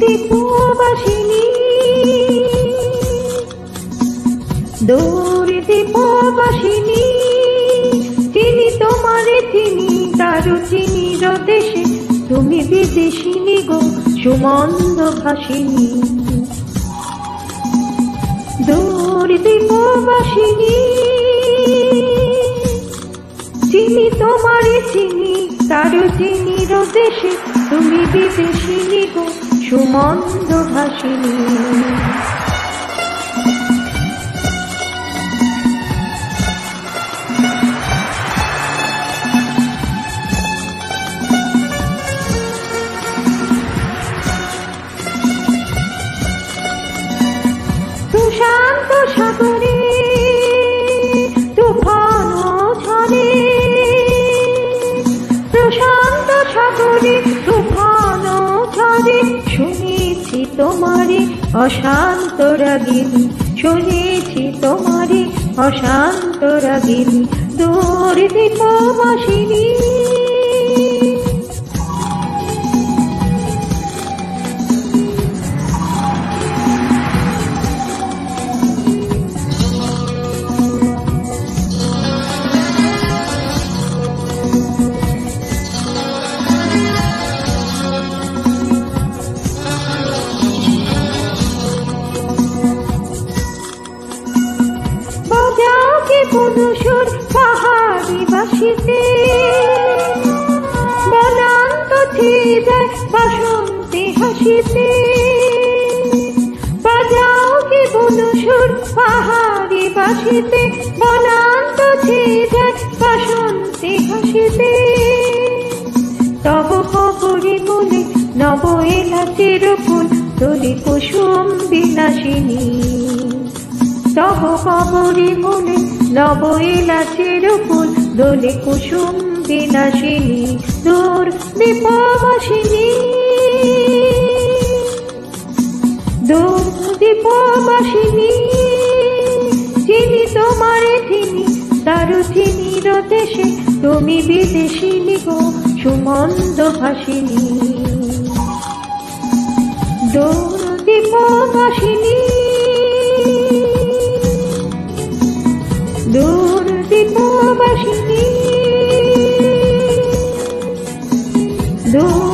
দীপবাসিনী, দূর দীপবাসিনী, চিনি তোমারে চিনি, তারু চিনির দেশে তুমি বিদেশিনী গো সুমন্দ ভাসিনী। দূর দীপবাসিনী, চিনি তোমারে চিনি, তারু চিনির দেশে তুমি বিদেশিনী গো সুমন্দ ভাসিনী। প্রশান্ত সাগরে তুফান ঝরে, প্রশান্ত সাগরে তুফান ঝরে, শুনেছি তোমারে অশান্ত রাগিনী, শুনেছি তোমারে অশান্ত রাগিনী। দূর দীপবাসিনী, পুরুষুর পাহাড়ি বাসিতে, বনান্ত ছিদায় বাসন্তী হাসিতে। বাজাও কি পুরুষুর পাহাড়ি বাসিতে, বনান্ত ছিদায় বাসন্তী হাসিতে। তব কবরি বলে নব এলাচের ফুল তোলে কুসুম বিলাসিনী, তব কবরি বলে নব এলাচের ফুল দোলে কুসুম বিলাসিনী। দূর দীপবাসিনী, দূর দীপবাসিনী, চিনি তোমারে চিনি, তারু চিনির দেশে তুমি বিদেশিনী গো সুমন্দ ভাসিনী। দূর দীপবাসিনী, দূর দীপবাসিনী, দূর